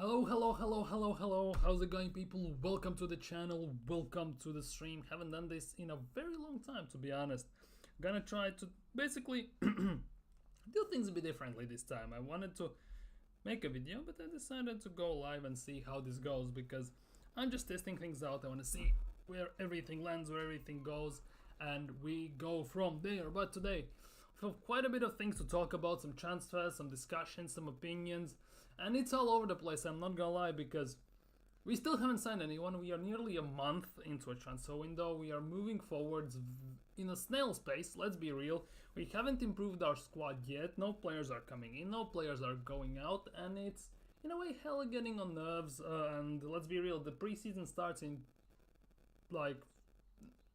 Hello, hello, hello, hello, hello. How's it going, people? Welcome to the channel. Welcome to the stream. Haven't done this in a very long time, to be honest. Gonna try to basically do things a bit differently this time. I wanted to make a video, but I decided to go live and see how this goes because I'm just testing things out. I want to see where everything lands, where everything goes, and we go from there. But today, we have quite a bit of things to talk about, some transfers, some discussions, some opinions, and it's all over the place. I'm not gonna lie, because we still haven't signed anyone. We are nearly a month into a transfer window. We are moving forwards in a snail's pace. Let's be real. We haven't improved our squad yet. No players are coming in. No players are going out. And it's, in a way, hella getting on nerves. And let's be real. The preseason starts in, like,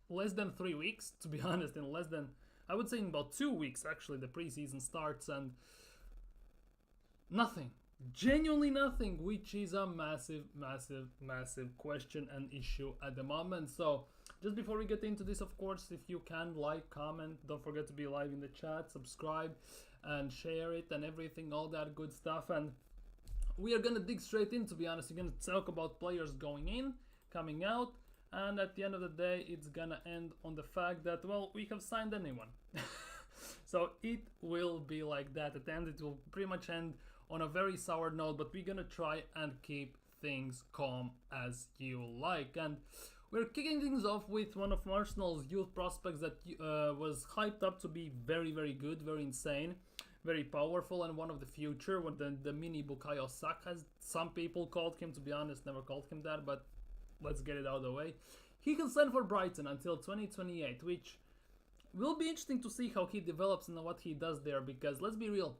less than 3 weeks. To be honest, in less than, I would say in about 2 weeks, actually, the preseason starts. And nothing. Genuinely nothing, which is a massive question and issue at the moment. So just before we get into this, of course, if you can, like, comment, don't forget to be live in the chat, subscribe and share it and everything, all that good stuff. And we are gonna dig straight in, to be honest. We're gonna talk about players going in, coming out, and at the end of the day it's gonna end on the fact that, well, we have signed anyone. So it will be like that. At the end it will pretty much end on a very sour note, but we're gonna try and keep things calm as you like. And we're kicking things off with one of Arsenal's youth prospects that was hyped up to be very good, very insane, very powerful, and one of the future. When the mini Bukayo Saka, as some people called him, to be honest, never called him that, but let's get it out of the way. He can sign for Brighton until 2028, which will be interesting to see how he develops and what he does there, because let's be real,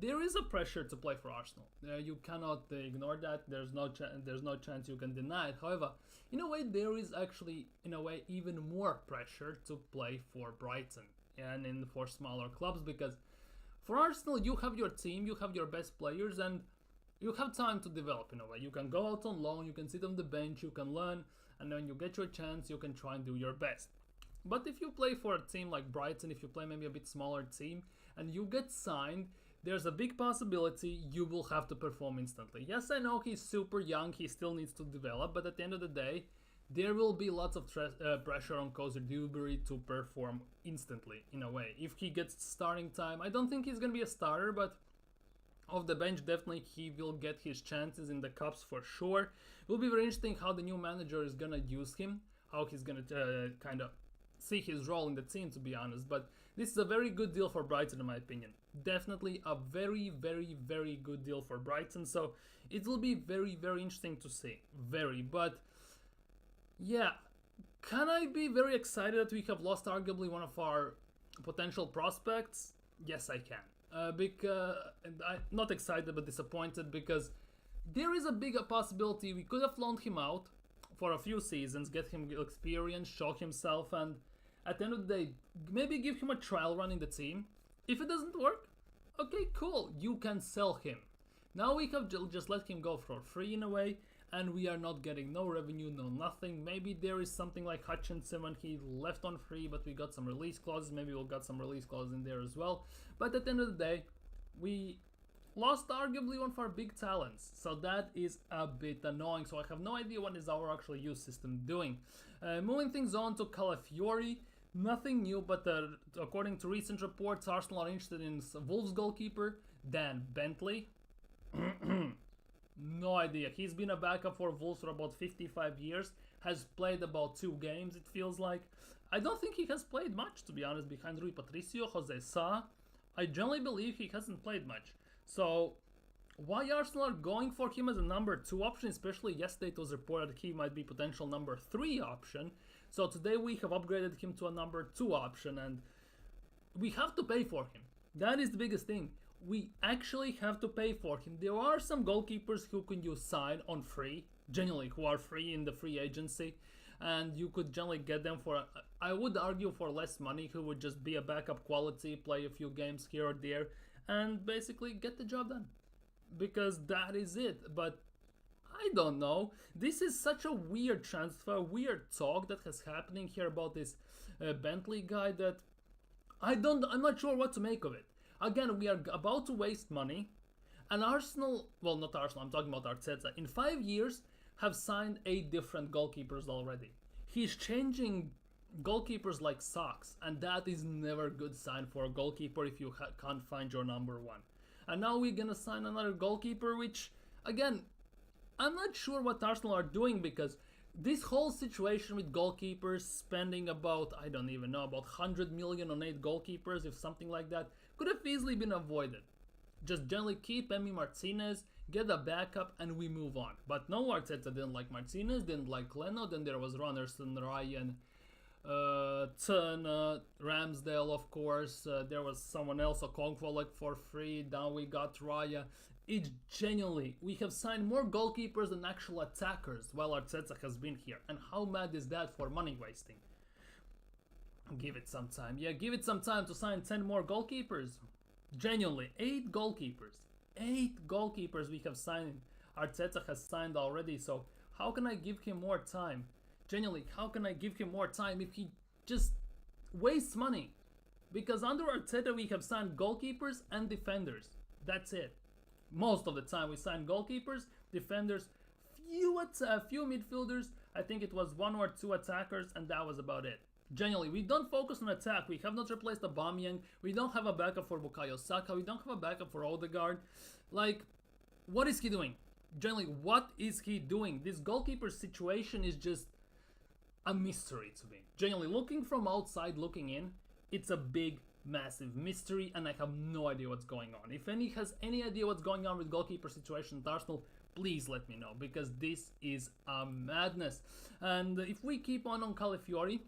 there is a pressure to play for Arsenal. You cannot ignore that. There's no chance you can deny it. However, in a way, there is actually, in a way, even more pressure to play for Brighton and for smaller clubs, because for Arsenal, you have your team, you have your best players, and you have time to develop. In a way, you can go out on loan, you can sit on the bench, you can learn, and when you get your chance, you can try and do your best. But if you play for a team like Brighton, if you play maybe a bit smaller team, and you get signed, there's a big possibility you will have to perform instantly. Yes, I know he's super young, he still needs to develop, but at the end of the day, there will be lots of pressure on coyg to perform instantly, in a way. If he gets starting time, I don't think he's going to be a starter, but off the bench, definitely he will get his chances in the cups for sure. It will be very interesting how the new manager is going to use him, how he's going to kind of see his role in the team, to be honest. But this is a very good deal for Brighton, in my opinion. Definitely a very good deal for Brighton. So it will be very interesting to see. But yeah, can I be very excited that we have lost arguably one of our potential prospects? Yes, I can. I'm not excited but disappointed, because there is a bigger possibility we could have loaned him out for a few seasons, get him experience, show himself, and at the end of the day, maybe give him a trial run in the team. If it doesn't work, okay, cool, you can sell him. Now we have just let him go for free, in a way, and we are not getting no revenue, no nothing. Maybe there is something like Hutchinson when he left on free, but we got some release clauses. Maybe we'll got some release clauses in there as well. But at the end of the day, we lost arguably one of our big talents, so that is a bit annoying. So I have no idea what is our actual youth system doing. Moving things on to Calafiori, nothing new, but according to recent reports, Arsenal are interested in Wolves goalkeeper Dan Bentley. No idea. He's been a backup for Wolves for about 55 years, has played about 2 games, it feels like. I don't think he has played much, to be honest, behind Rui Patricio, Jose Sa. I generally believe he hasn't played much. So why Arsenal are going for him as a number 2 option, especially yesterday it was reported he might be potential number 3 option. So today we have upgraded him to a number 2 option, and we have to pay for him. That is the biggest thing. We actually have to pay for him. There are some goalkeepers who can you sign on free, genuinely, who are free in the free agency, and you could generally get them for, I would argue, for less money, who would just be a backup quality, play a few games here or there, and basically get the job done, because that is it. But I don't know, this is such a weird transfer, weird talk that has happening here about this Bentley guy, that I'm not sure what to make of it. Again, we are about to waste money, And Arsenal, well, not Arsenal, I'm talking about Arteta, in 5 years have signed 8 different goalkeepers already. He's changing goalkeepers like socks, and that is never a good sign for a goalkeeper if you can't find your number one. And now we're gonna sign another goalkeeper, which, again, I'm not sure what Arsenal are doing, because this whole situation with goalkeepers spending about, I don't even know, about 100 million on 8 goalkeepers, if something like that, could have easily been avoided. Just generally keep Emi Martinez, get a backup, and we move on. But no, Arteta didn't like Martinez, didn't like Leno, then there was Ronnerson, Ryan, Turner, Ramsdale, of course. There was someone else, Okonkwo, like for free. Now we got Raya. It's genuinely, we have signed more goalkeepers than actual attackers while Arteta has been here. And how mad is that for money wasting? Give it some time. Yeah, give it some time to sign 10 more goalkeepers. Genuinely, 8 goalkeepers. 8 goalkeepers we have signed. Arteta has signed already, so how can I give him more time? Genuinely, how can I give him more time if he just wastes money? Because under Arteta we have signed goalkeepers and defenders. That's it. Most of the time we sign goalkeepers, defenders, few midfielders. I think it was 1 or 2 attackers, and that was about it. Genuinely, we don't focus on attack. We have not replaced Aubameyang. We don't have a backup for Bukayo Saka. We don't have a backup for Odegaard. Like, what is he doing? Genuinely, what is he doing? This goalkeeper situation is just a mystery to me. Genuinely, looking from outside, looking in, it's a big, massive mystery, and I have no idea what's going on. If any has any idea what's going on with goalkeeper situation at Arsenal, please let me know, because this is a madness. And if we keep on Calafiori,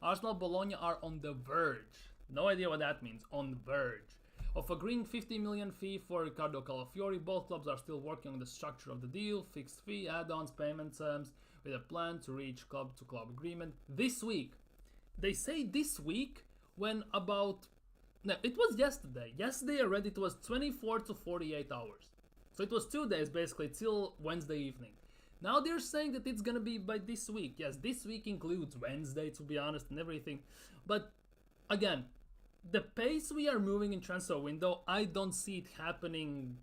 Arsenal Bologna are on the verge, no idea what that means, on the verge, of agreeing 50 million fee for Ricardo Calafiori. Both clubs are still working on the structure of the deal, fixed fee, add-ons, payment terms, with a plan to reach club-to-club agreement this week. They say this week when about... No, it was yesterday. Yesterday already it was 24 to 48 hours. So it was 2 days basically till Wednesday evening. Now they're saying that it's gonna be by this week. Yes, this week includes Wednesday, to be honest, and everything. But again, the pace we are moving in transfer window, I don't see it happening.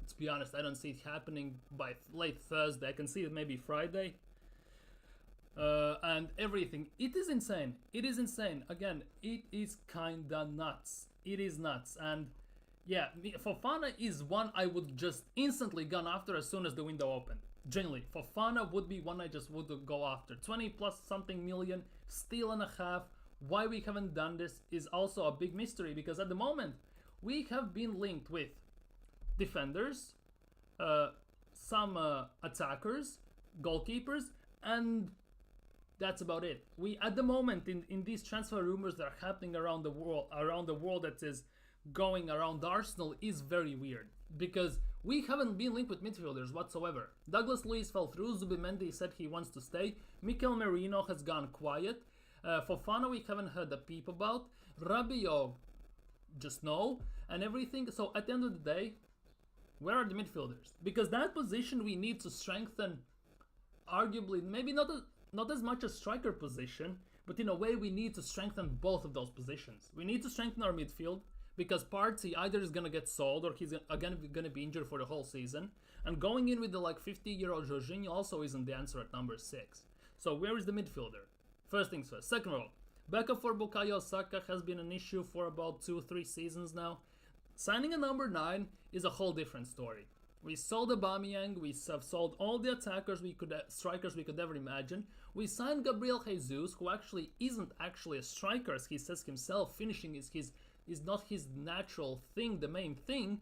To be honest, I don't see it happening by late Thursday. I can see it maybe Friday. And everything. It is insane. It is insane. Again, it is kinda nuts. It is nuts. And yeah, Fofana is one I would just instantly gone after as soon as the window opened. Genuinely, Fofana would be one I just would go after. 20 plus something million, steal and a half. Why we haven't done this is also a big mystery, because at the moment we have been linked with defenders, some attackers, goalkeepers, and that's about it. We at the moment in these transfer rumors that are happening around the world that is going around Arsenal is very weird, because we haven't been linked with midfielders whatsoever. Douglas Luiz fell through, Zubimendi said he wants to stay, Mikel Merino has gone quiet, Fofana we haven't heard a peep about, Rabiot just no, and everything. So at the end of the day, where are the midfielders? Because that position we need to strengthen, arguably, maybe not as much a striker position, but in a way we need to strengthen both of those positions. We need to strengthen our midfield, because Partey either is going to get sold or he's again going to be injured for the whole season. And going in with the 50-year-old Jorginho also isn't the answer at number 6. So where is the midfielder? First things first. Second of all, backup for Bukayo Saka has been an issue for about 2-3 seasons now. Signing a number 9 is a whole different story. We sold Aubameyang, we have sold all the strikers we could ever imagine. We signed Gabriel Jesus, who actually isn't actually a striker, as he says himself. Finishing is not his natural thing, the main thing.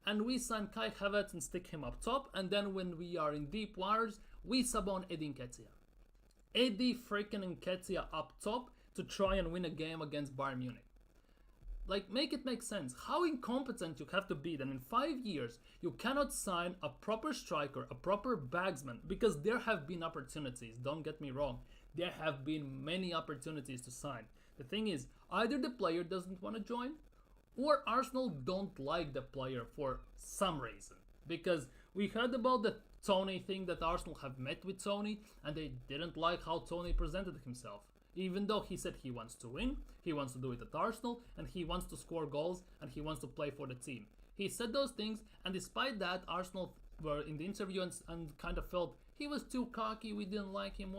And we sign Kai Havertz and stick him up top. And then when we are in deep waters, we sub on Eddie Nketiah. Eddie freaking Nketiah up top to try and win a game against Bayern Munich. Like, make it make sense. How incompetent you have to be that in 5 years you cannot sign a proper striker, a proper bagsman, because there have been opportunities, don't get me wrong. There have been many opportunities to sign. The thing is, either the player doesn't want to join, or Arsenal don't like the player for some reason. Because we heard about the Tony thing, that Arsenal have met with Tony, and they didn't like how Tony presented himself. Even though he said he wants to win, he wants to do it at Arsenal, and he wants to score goals, and he wants to play for the team. He said those things, and despite that, Arsenal were in the interview and kind of felt he was too cocky, we didn't like him.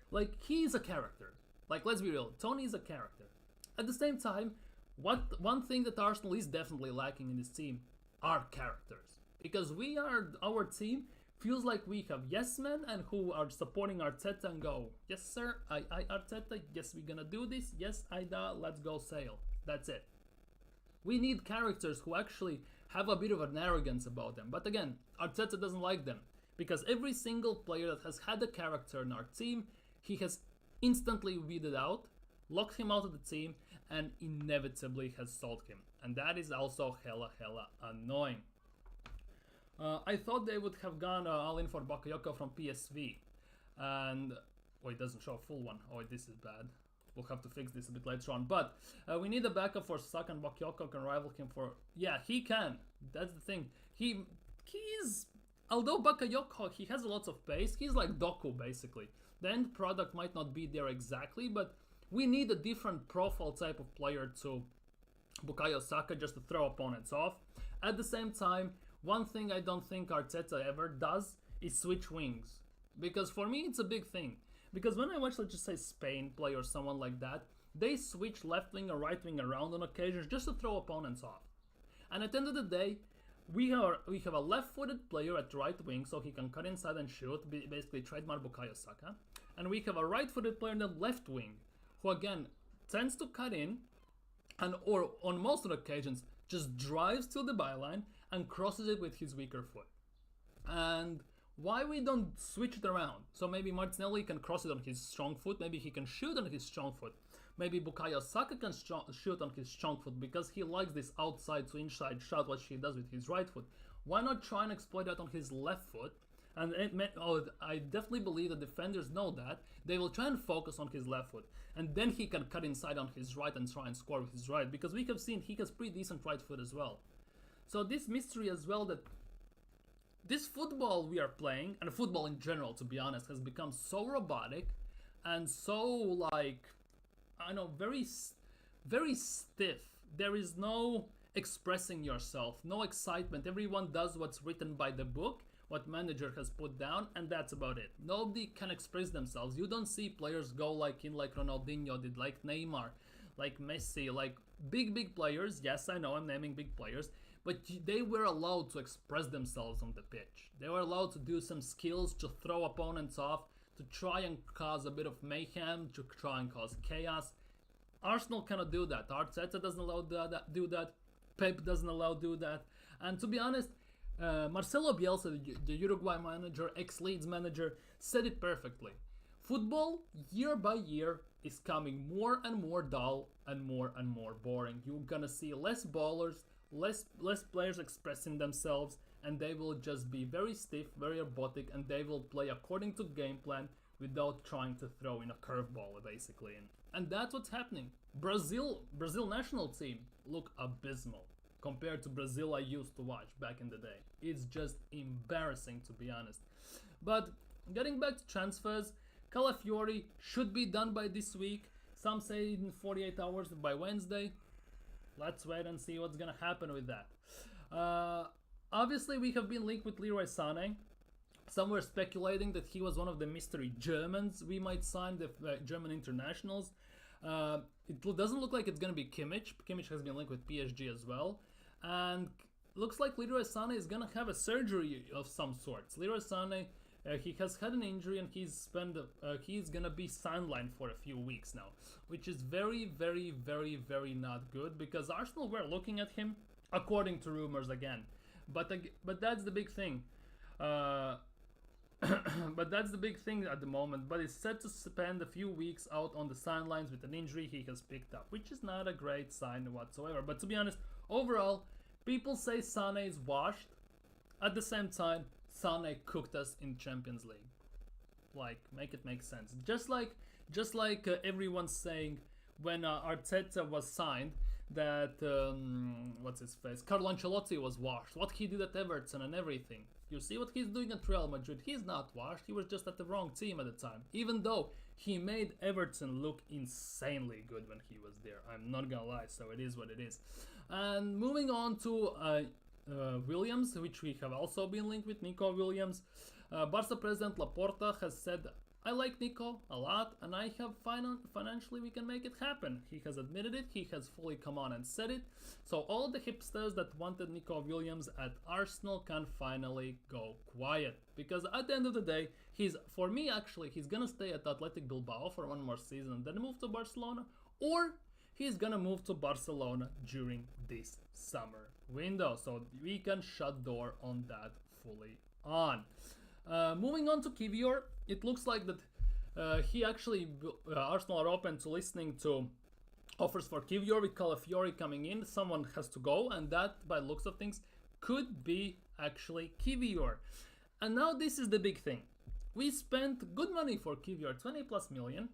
Like, he's a character. Like, let's be real, Tony is a character. At the same time, one thing that Arsenal is definitely lacking in this team are characters. Because our team feels like we have yes men and who are supporting Arteta and go, yes sir, I Arteta, yes we're gonna do this, yes Ida, let's go sail. That's it. We need characters who actually have a bit of an arrogance about them. But again, Arteta doesn't like them. Because every single player that has had a character in our team, he has instantly weeded out, locked him out of the team, and inevitably has sold him. And that is also hella annoying. I thought they would have gone all in for Bakayoko from PSV. And, oh, it doesn't show a full one. Oh, this is bad. We'll have to fix this a bit later on. But we need a backup for Saka, and Bakayoko can rival him for... Yeah, he can. That's the thing. He's... Although Bakayoko, he has a lot of pace. He's like Doku, basically. The end product might not be there exactly, but we need a different profile type of player to Bukayo Saka just to throw opponents off. At the same time, one thing I don't think Arteta ever does is switch wings. Because for me, it's a big thing. Because when I watch, let's just say, Spain play or someone like that, they switch left wing or right wing around on occasions just to throw opponents off. And at the end of the day, we have a left-footed player at right wing, so he can cut inside and shoot, basically trademark Bukayo Saka. And we have a right-footed player in the left wing, who again tends to cut in, and or on most of the occasions just drives to the byline and crosses it with his weaker foot. And why we don't switch it around? So maybe Martinelli can cross it on his strong foot, maybe he can shoot on his strong foot. Maybe Bukayo Saka can shoot on his strong foot because he likes this outside to inside shot, what he does with his right foot. Why not try and exploit that on his left foot? And I definitely believe the defenders know that. They will try and focus on his left foot. And then he can cut inside on his right and try and score with his right. Because we have seen he has pretty decent right foot as well. So this mystery as well that this football we are playing, and football in general to be honest, has become so robotic and so like... I know, very stiff. There is no expressing yourself, no excitement. Everyone does what's written by the book, what manager has put down, and that's about it. Nobody can express themselves. You don't see players go like Ronaldinho did, like Neymar, like Messi, like big players. Yes, I know I'm naming big players, but they were allowed to express themselves on the pitch. They were allowed to do some skills to throw opponents off, to try and cause a bit of mayhem, to try and cause chaos. Arsenal cannot do that. Arteta doesn't allow do that. Pep doesn't allow do that. And to be honest, Marcelo Bielsa, the Uruguay manager, ex-Leeds manager, said it perfectly. Football, year by year, is coming more and more dull and more boring. You're gonna see less ballers, less players expressing themselves, and they will just be very stiff, very robotic, and they will play according to game plan without trying to throw in a curveball, basically. And that's what's happening. Brazil national team look abysmal compared to Brazil I used to watch back in the day. It's just embarrassing, to be honest. But getting back to transfers, Calafiori should be done by this week. Some say in 48 hours by Wednesday. Let's wait and see what's gonna happen with that. Obviously, we have been linked with Leroy Sané. Some were speculating that he was one of the mystery Germans we might sign, the German internationals. It doesn't look like it's going to be Kimmich. Kimmich has been linked with PSG as well. And looks like Leroy Sané is going to have a surgery of some sorts. Leroy Sané, he has had an injury and he's going to be sidelined for a few weeks now. Which is very not good, because Arsenal were looking at him, according to rumors again. But that's the big thing. But that's the big thing at the moment. But he's set to spend a few weeks out on the sidelines with an injury he has picked up, which is not a great sign whatsoever. But to be honest, overall, people say Sané is washed. At the same time, Sané cooked us in Champions League. Like, make it make sense. Just like everyone's saying when Arteta was signed, that what's his face, Carlo Ancelotti was washed, what he did at Everton and everything. You see what he's doing at Real Madrid. He's not washed. He was just at the wrong team at the time. Even though he made Everton look insanely good when he was there. I'm not gonna lie. So it is what it is. And moving on to Williams, which we have also been linked with, Nico Williams. Barca president Laporta has said, I like Nico a lot, and I have financially we can make it happen. He has admitted it, he has fully come on and said it. So all the hipsters that wanted Nico Williams at Arsenal can finally go quiet. Because at the end of the day, for me actually, he's gonna stay at Athletic Bilbao for one more season and then move to Barcelona, or he's gonna move to Barcelona during this summer window. So we can shut door on that fully on. Moving on to Kivior, it looks like that he actually, Arsenal are open to listening to offers for Kivior with Calafiori coming in. Someone has to go, and that, by looks of things, could be actually Kivior. And now this is the big thing. We spent good money for Kivior, 20 plus million,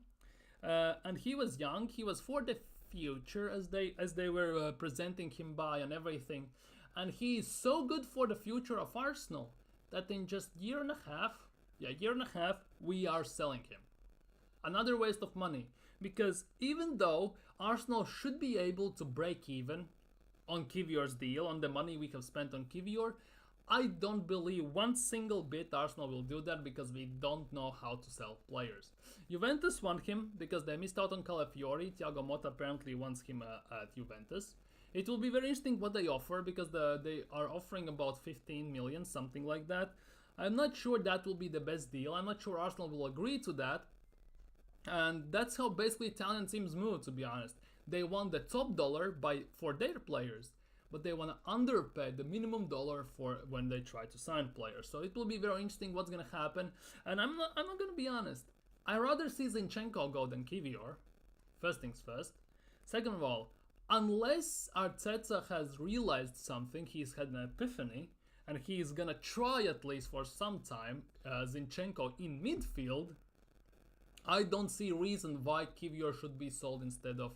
and he was young. He was for the future, as they were presenting him by and everything. And he is so good for the future of Arsenal that in just year and a half, we are selling him. Another waste of money, because even though Arsenal should be able to break even on Kivior's deal, on the money we have spent on Kivior, I don't believe one single bit Arsenal will do that, because we don't know how to sell players. Juventus want him because they missed out on Calafiori. Thiago Motta apparently wants him at Juventus. It will be very interesting what they offer, because they are offering about 15 million, something like that. I'm not sure that will be the best deal. I'm not sure Arsenal will agree to that. And that's how basically Italian teams move, to be honest. They want the top dollar for their players, but they want to underpay the minimum dollar for when they try to sign players. So it will be very interesting what's going to happen. And I'm not going to be honest. I'd rather see Zinchenko go than Kivior. First things first. Second of all, unless Arteta has realized something, he's had an epiphany, and he's gonna try at least for some time Zinchenko in midfield, I don't see reason why Kivior should be sold instead of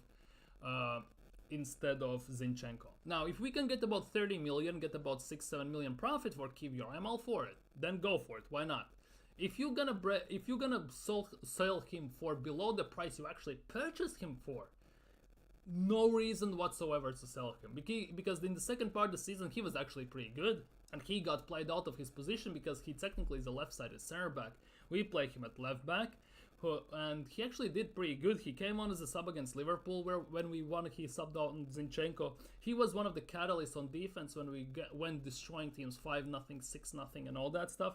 Zinchenko. Now, if we can get about 30 million, get about 6-7 million profit for Kivior, I'm all for it. Then go for it. Why not? If you're gonna sell him for below the price you actually purchased him for, no reason whatsoever to sell him, because in the second part of the season he was actually pretty good, and he got played out of his position because he technically is a left-sided center back. We play him at left back, and he actually did pretty good. He came on as a sub against Liverpool, where when we won he subbed out on Zinchenko. He was one of the catalysts on defense when we went destroying teams 5-0, 6-0 and all that stuff.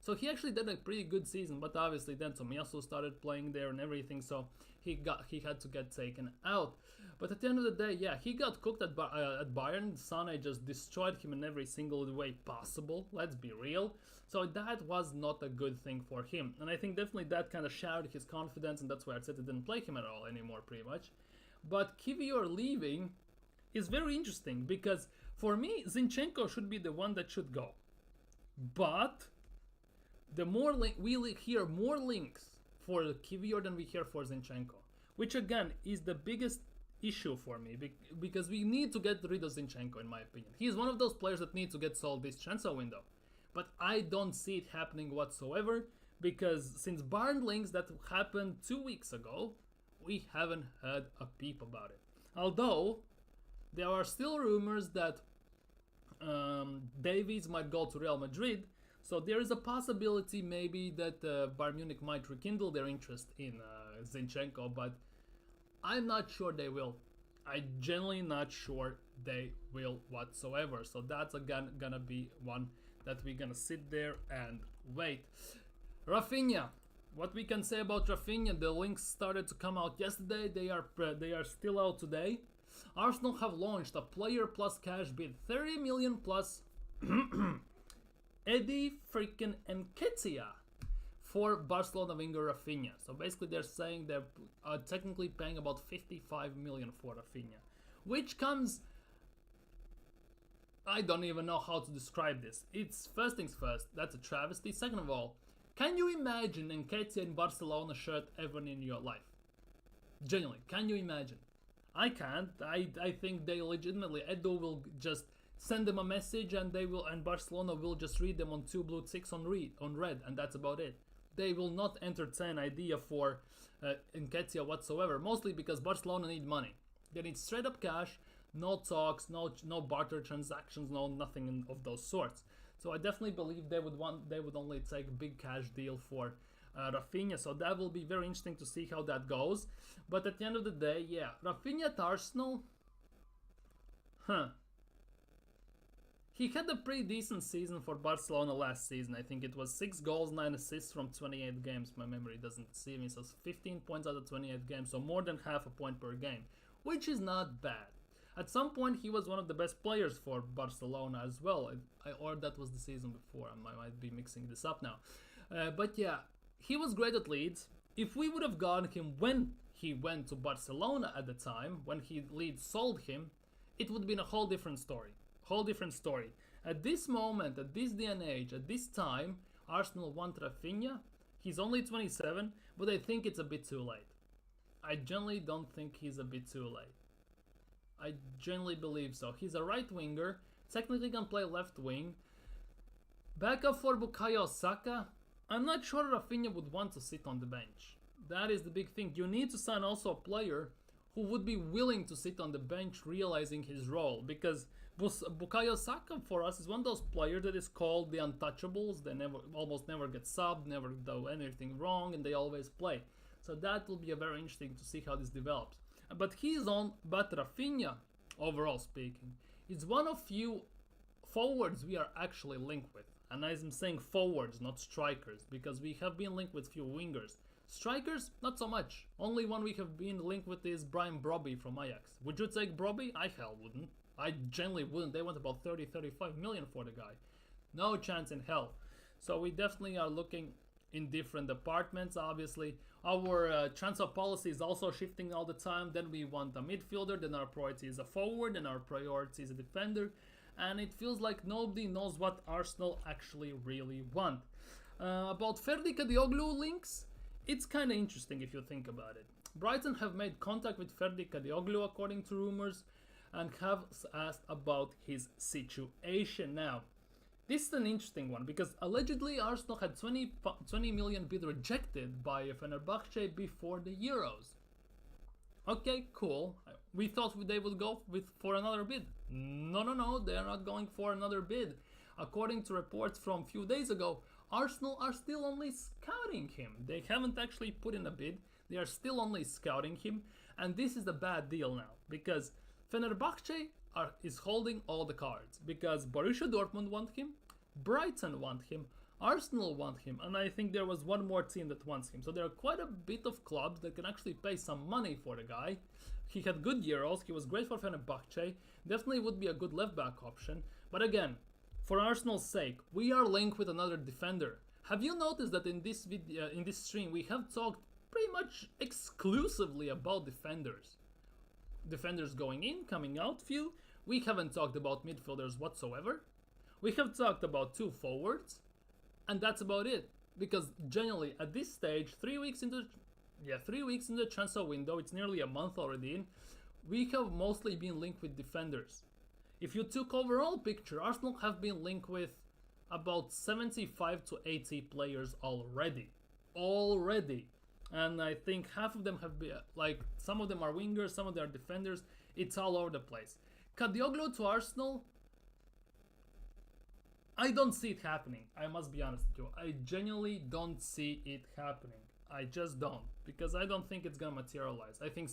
So he actually did a pretty good season, but obviously then Tomiyasu started playing there and everything, so he had to get taken out. But at the end of the day, yeah, he got cooked at Bayern. Sane just destroyed him in every single way possible, let's be real. So that was not a good thing for him. And I think definitely that kind of shattered his confidence, and that's why Arteta didn't play him at all anymore, pretty much. But Kivior leaving is very interesting, because for me, Zinchenko should be the one that should go. But the more we hear more links for Kivior than we hear for Zinchenko, which again is the biggest issue for me, because we need to get rid of Zinchenko, in my opinion. He's one of those players that need to get sold this transfer window, but I don't see it happening whatsoever, because since Bayern links that happened 2 weeks ago, we haven't heard a peep about it. Although there are still rumors that Davies might go to Real Madrid. So there is a possibility maybe that Bayern Munich might rekindle their interest in Zinchenko, but I'm not sure they will. I'm genuinely not sure they will whatsoever. So that's again gonna be one that we're gonna sit there and wait. Rafinha. What we can say about Rafinha, the links started to come out yesterday. They are still out today. Arsenal have launched a player plus cash bid, 30 million plus Eddie freaking Nketiah for Barcelona winger Rafinha. So basically they're saying they're technically paying about 55 million for Rafinha, which comes, I don't even know how to describe this. It's first things first, that's a travesty. Second of all, can you imagine Nketiah in Barcelona shirt ever in your life? Genuinely, can you imagine? I can't. I think they legitimately, Edu will just send them a message and Barcelona will just read them on 2 blue ticks on red, and that's about it. They will not entertain idea for Nketiah whatsoever, mostly because Barcelona need money. They need straight up cash, no talks, no barter transactions, no nothing of those sorts. So I definitely believe they would only take a big cash deal for Rafinha. So that will be very interesting to see how that goes. But at the end of the day, yeah, Rafinha at Arsenal, he had a pretty decent season for Barcelona last season. I think it was 6 goals, 9 assists from 28 games. My memory doesn't deceive me. So 15 points out of 28 games, so more than half a point per game, which is not bad. At some point, he was one of the best players for Barcelona as well. Or that was the season before. I might be mixing this up now. But yeah, he was great at Leeds. If we would have gotten him when he went to Barcelona at the time, when Leeds sold him, it would have been a whole different story. At this moment, at this day and age, at this time, Arsenal want Rafinha. He's only 27, but I think it's a bit too late. I generally don't think he's a bit too late. I generally believe so. He's a right winger, technically can play left wing. Backup for Bukayo Saka. I'm not sure Rafinha would want to sit on the bench. That is the big thing. You need to sign also a player who would be willing to sit on the bench realizing his role, because Bukayo Saka for us is one of those players that is called the untouchables. They almost never get subbed, never do anything wrong, and they always play. So that will be very interesting to see how this develops. But Rafinha, overall speaking, is one of few forwards we are actually linked with. And I'm saying forwards, not strikers, because we have been linked with few wingers. Strikers, not so much. Only one we have been linked with is Brian Brobby from Ajax. Would you take Brobby? I hell wouldn't. I generally wouldn't. They want about 30-35 million for the guy. No chance in hell. So we definitely are looking in different departments. Obviously, our transfer policy is also shifting all the time. Then we want a midfielder, then our priority is a forward, and our priority is a defender. And it feels like nobody knows what Arsenal actually really want. About Ferdi Kadioglu links, it's kind of interesting if you think about it. Brighton have made contact with Ferdi Kadioglu according to rumors, and have asked about his situation. Now, this is an interesting one because allegedly Arsenal had 20 million bid rejected by Fenerbahce before the Euros. Okay, cool. We thought they would go for another bid. No, they are not going for another bid. According to reports from a few days ago, Arsenal are still only scouting him. They haven't actually put in a bid. They are still only scouting him, and this is a bad deal now because Fenerbahce is holding all the cards because Borussia Dortmund want him, Brighton want him, Arsenal want him, and I think there was one more team that wants him. So there are quite a bit of clubs that can actually pay some money for the guy. He had good Euros, he was great for Fenerbahce, definitely would be a good left back option. But again, for Arsenal's sake, we are linked with another defender. Have you noticed that in this video, in this stream, we have talked pretty much exclusively about defenders? Defenders going in, coming out few. We haven't talked about midfielders whatsoever. We have talked about 2 forwards, and that's about it. Because generally at this stage, 3 weeks into the transfer window, it's nearly a month already in, we have mostly been linked with defenders. If you took overall picture, Arsenal have been linked with about 75 to 80 players already. And I think half of them have been, like, some of them are wingers, some of them are defenders. It's all over the place. Kadioglu to Arsenal, I don't see it happening. I must be honest with you. I genuinely don't see it happening. I just don't, because I don't think it's gonna materialize. I think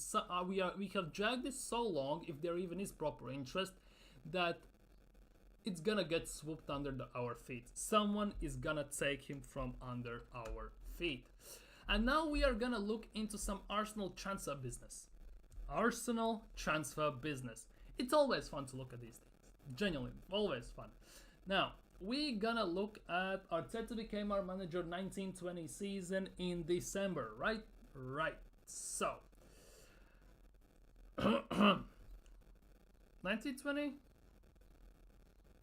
we have dragged this so long, if there even is proper interest, that it's gonna get swooped under our feet. Someone is gonna take him from under our feet. And now we are gonna look into some Arsenal transfer business. It's always fun to look at these things. Genuinely, always fun. Now, we gonna look at Arteta became our manager 1920 season in December, right? Right. So, 1920?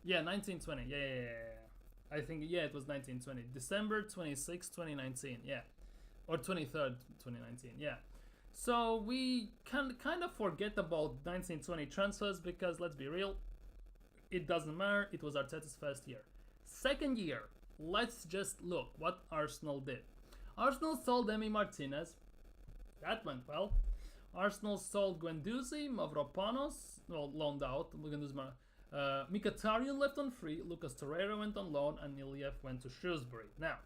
Yeah, 1920. Yeah. I think, yeah, it was 1920. December 26, 2019. Yeah. Or 23rd, 2019. Yeah. So we can kind of forget about 1920 transfers because let's be real, it doesn't matter, it was Arteta's first year. Second year, let's just look what Arsenal did. Arsenal sold Emi Martinez, that went well. Arsenal sold Guendouzi, Mavropanos, well, loaned out. Mkhitaryan left on free, Lucas Torreira went on loan, and Iliev went to Shrewsbury. Now,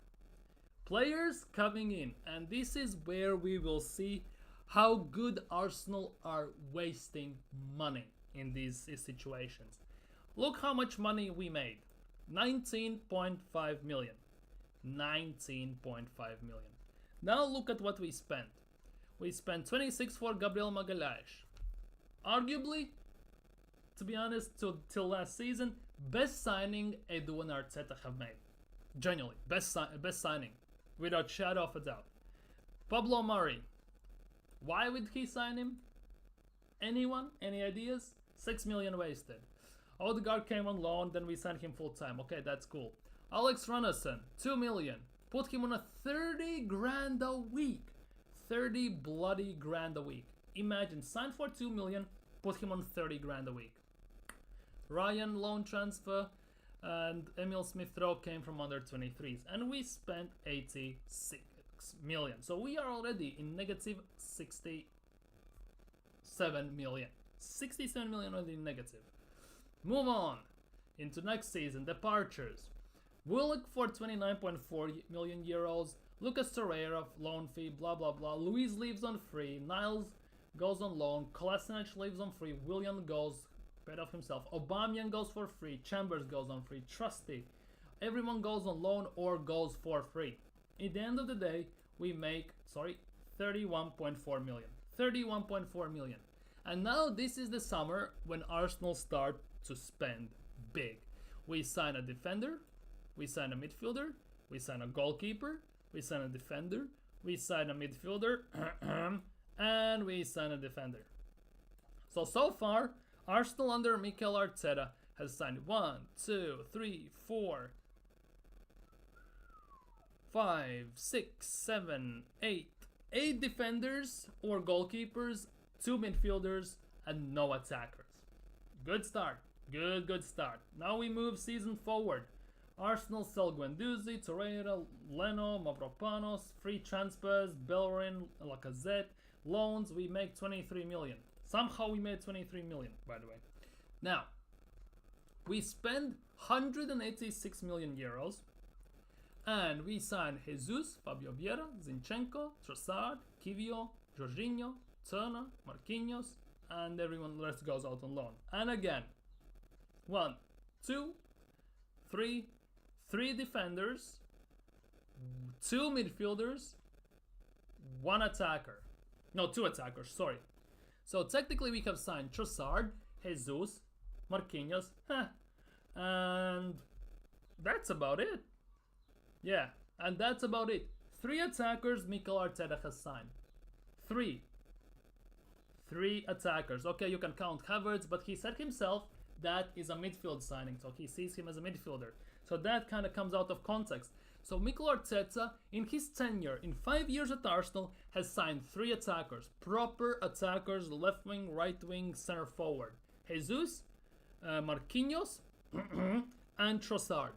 players coming in, and this is where we will see how good Arsenal are wasting money in these situations. Look how much money we made. 19.5 million. 19.5 million. Now look at what we spent. We spent 26 for Gabriel Magalhaes. Arguably, to be honest, till last season, best signing Edu and Arteta have made. Genuinely, best signing, without shadow of a doubt. Pablo Mari. Why would he sign him? Anyone? Any ideas? 6 million wasted. Odegaard came on loan, then we signed him full time. Okay, that's cool. Alex Runnison, 2 million. Put him on a 30 grand a week. 30 bloody grand a week. Imagine, sign for 2 million, put him on 30 grand a week. Ryan loan transfer, and Emil Smith-Rowe came from under 23s, and we spent 86 million. So we are already in negative 67 million. 67 million already in negative. Move on into next season. Departures. Willock for 29.4 million euros. Lucas Torreira loan fee. Blah blah blah. Luis leaves on free. Niles goes on loan. Kolasinac leaves on free. Willian goes paid off himself. Aubameyang goes for free. Chambers goes on free. Trusty. Everyone goes on loan or goes for free. At the end of the day, we make 31.4 million. 31.4 million. And now this is the summer when Arsenal start to spend big. We sign a defender, we sign a midfielder, we sign a goalkeeper, we sign a defender, we sign a midfielder, and we sign a defender. So far, Arsenal under Mikel Arteta has signed 1, 2, 3, 4, 5, 6, 7, 8. 8 defenders or goalkeepers, 2 midfielders, and no attackers. Good start. Good start. Now we move season forward. Arsenal sell Guendouzi, Torreira, Leno, Mavropanos, free transfers, Bellerin, Lacazette, loans. We make 23 million. Somehow we made 23 million, by the way. Now, we spend 186 million euros, and we sign Jesus, Fabio Vieira, Zinchenko, Trossard, Kivio, Jorginho, Turner, Marquinhos, and everyone the rest goes out on loan. And again, 1, 2, 3, 3 defenders, 2 midfielders, 1 attacker. No, 2 attackers, sorry. So technically we have signed Trossard, Jesus, Marquinhos, and that's about it. Yeah, and that's about it. 3 attackers Mikel Arteta has signed. 3 attackers. Okay, you can count Havertz, but he said himself that is a midfield signing, so he sees him as a midfielder. So that kind of comes out of context. So Mikel Arteta, in his tenure, in 5 years at Arsenal, has signed 3 attackers. Proper attackers, left wing, right wing, center forward. Jesus, Marquinhos, and Trossard.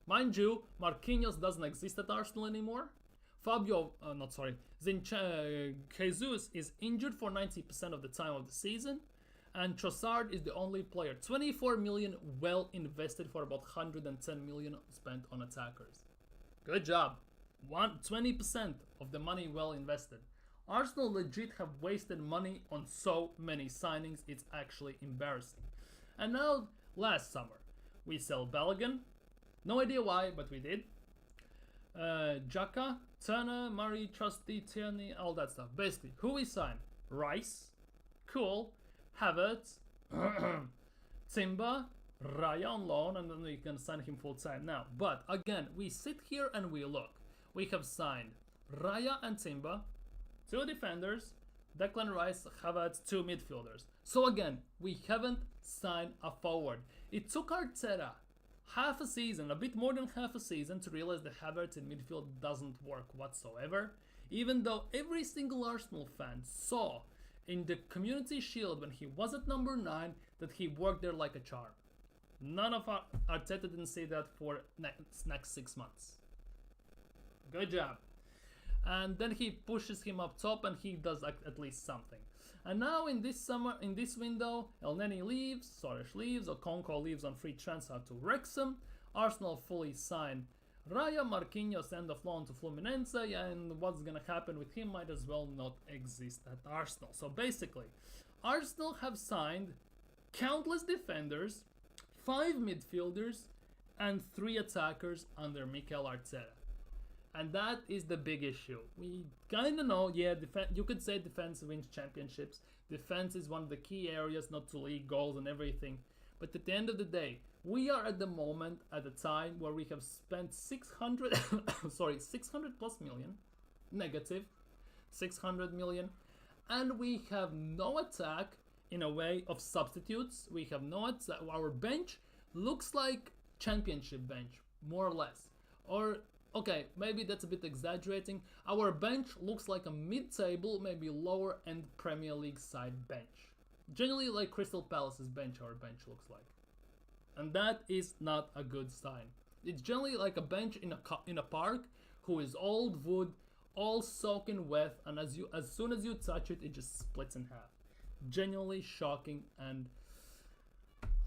Mind you, Marquinhos doesn't exist at Arsenal anymore. Jesus is injured for 90% of the time of the season. And Trossard is the only player. 24 million well invested for about 110 million spent on attackers. Good job. 20% of the money well invested. Arsenal legit have wasted money on so many signings, it's actually embarrassing. And now, last summer, we sell Balogun. No idea why, but we did. Xhaka, Turner, Murray, Trusty, Tierney, all that stuff. Basically, who we signed? Rice, cool. Havertz, Timber, Raya on loan, and then we can sign him full time now. But again, we sit here and we look. We have signed Raya and Timber, 2 defenders, Declan Rice, Havertz, 2 midfielders. So again, we haven't signed a forward. It took Arteta half a season, a bit more than half a season, to realize that Havertz in midfield doesn't work whatsoever. Even though every single Arsenal fan saw in the Community Shield when he was at number 9 that he worked there like a charm. None of Arteta didn't say that for next 6 months. Good job. And then he pushes him up top and he does at least something. And now in this window, El Neni leaves, Soares leaves, Okonkwo leaves on free transfer to Wrexham. Arsenal fully sign Raya, Marquinhos end of loan to Fluminense, and what's gonna happen with him might as well not exist at Arsenal. So basically, Arsenal have signed countless defenders, 5 midfielders, and 3 attackers under Mikel Arteta. And that is the big issue. We kind of know, yeah, you could say defense wins championships. Defense is one of the key areas, not to league goals and everything. But at the end of the day, we are at the moment at a time where we have spent 600 plus million, negative 600 million, and we have no attack in a way of substitutes. We have no attack. Our bench looks like championship bench, more or less. Or, okay, maybe that's a bit exaggerating. Our bench looks like a mid-table, maybe lower-end Premier League side bench. Generally like Crystal Palace's bench, our bench looks like. And that is not a good sign. It's generally like a bench in a park who is old wood, all soaking wet, and as soon as you touch it, it just splits in half. Genuinely shocking, and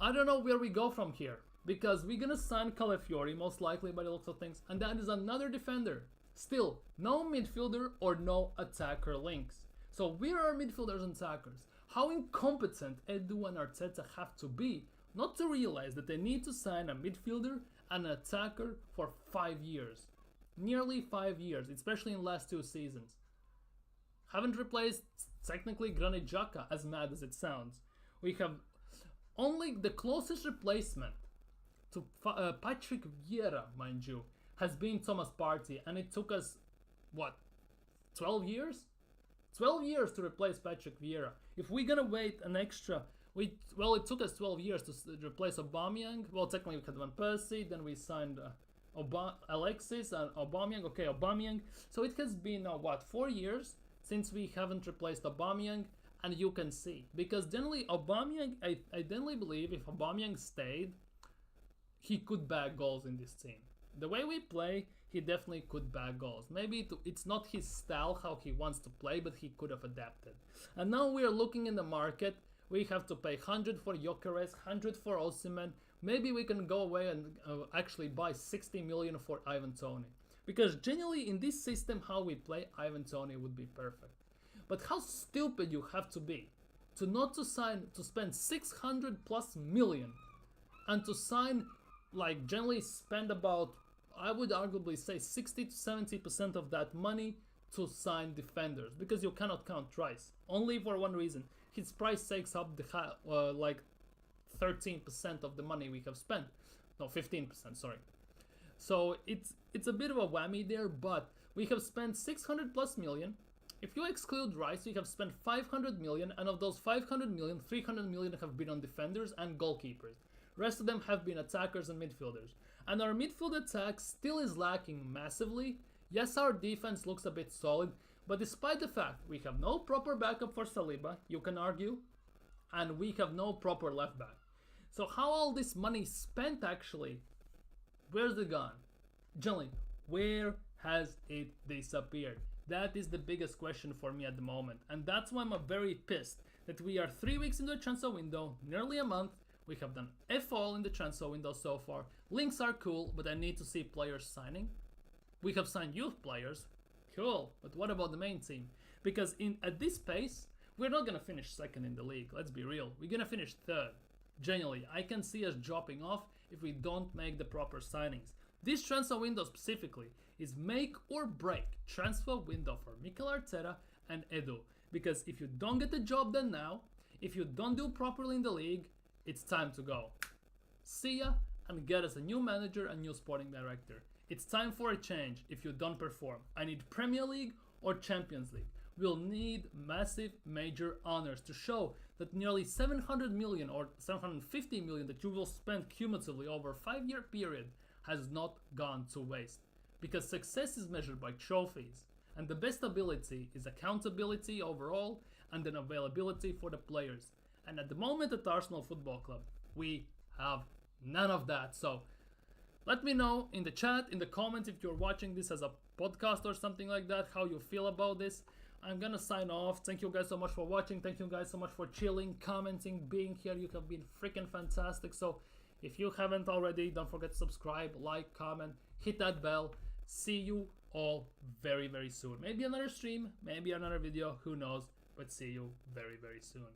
I don't know where we go from here. Because we're gonna sign Calafiori, most likely by the looks of things, and that is another defender. Still, no midfielder or no attacker links. So where are midfielders and attackers? How incompetent Edu and Arteta have to be not to realize that they need to sign a midfielder and an attacker for 5 years. Nearly 5 years, especially in the last 2 seasons. Haven't replaced, technically, Granit Xhaka, as mad as it sounds. We have only the closest replacement to Patrick Vieira, mind you, has been Thomas Partey, and it took us, what, 12 years? 12 years to replace Patrick Vieira. If we're gonna wait an extra, it took us 12 years to replace Aubameyang. Well, technically we had Van Persie, then we signed Alexis and Aubameyang. Okay, Aubameyang. So it has been, 4 years since we haven't replaced Aubameyang, and you can see. Because generally Aubameyang, I generally believe if Aubameyang stayed, he could bag goals in this team. The way we play, he definitely could bag goals. Maybe it's not his style, how he wants to play, but he could have adapted. And now we are looking in the market. We have to pay 100 for Gyökeres, 100 for Osimhen. Maybe we can go away and actually buy 60 million for Ivan Toney. Because genuinely in this system, how we play, Ivan Toney would be perfect. But how stupid you have to be to spend 600 plus million and to sign, like, generally spend about, I would arguably say 60 to 70% of that money to sign defenders, because you cannot count Rice. Only for one reason. His price takes up like 13% of the money we have spent. No, 15%, sorry. So it's a bit of a whammy there, but we have spent 600 plus million. If you exclude Rice, we have spent 500 million, and of those 500 million, 300 million have been on defenders and goalkeepers. Rest of them have been attackers and midfielders. And our midfield attack still is lacking massively. Yes, our defense looks a bit solid, but despite the fact we have no proper backup for Saliba, you can argue, and we have no proper left back. So how all this money spent actually, where's it gone? Generally, where has it disappeared? That is the biggest question for me at the moment, and that's why I'm very pissed that we are 3 weeks into the transfer window, nearly a month. We have done F all in the transfer window so far. Links are cool, but I need to see players signing. We have signed youth players. Cool, but what about the main team? Because at this pace, we're not going to finish second in the league. Let's be real. We're going to finish third. Genuinely, I can see us dropping off if we don't make the proper signings. This transfer window specifically is make or break transfer window for Mikel Arteta and Edu. Because if you don't get the job done now, if you don't do properly in the league, it's time to go. See ya, and get us a new manager and new sporting director. It's time for a change if you don't perform. I need Premier League or Champions League. We'll need massive major honors to show that nearly 700 million or 750 million that you will spend cumulatively over a 5-year period has not gone to waste. Because success is measured by trophies. And the best ability is accountability overall and then availability for the players. And at the moment at Arsenal Football Club, we have none of that. So let me know in the chat, in the comments, if you're watching this as a podcast or something like that, how you feel about this. I'm gonna sign off. Thank you guys so much for watching. Thank you guys so much for chilling, commenting, being here. You have been freaking fantastic. So if you haven't already, don't forget to subscribe, like, comment, hit that bell. See you all very, very soon. Maybe another stream, maybe another video, who knows, but see you very, very soon.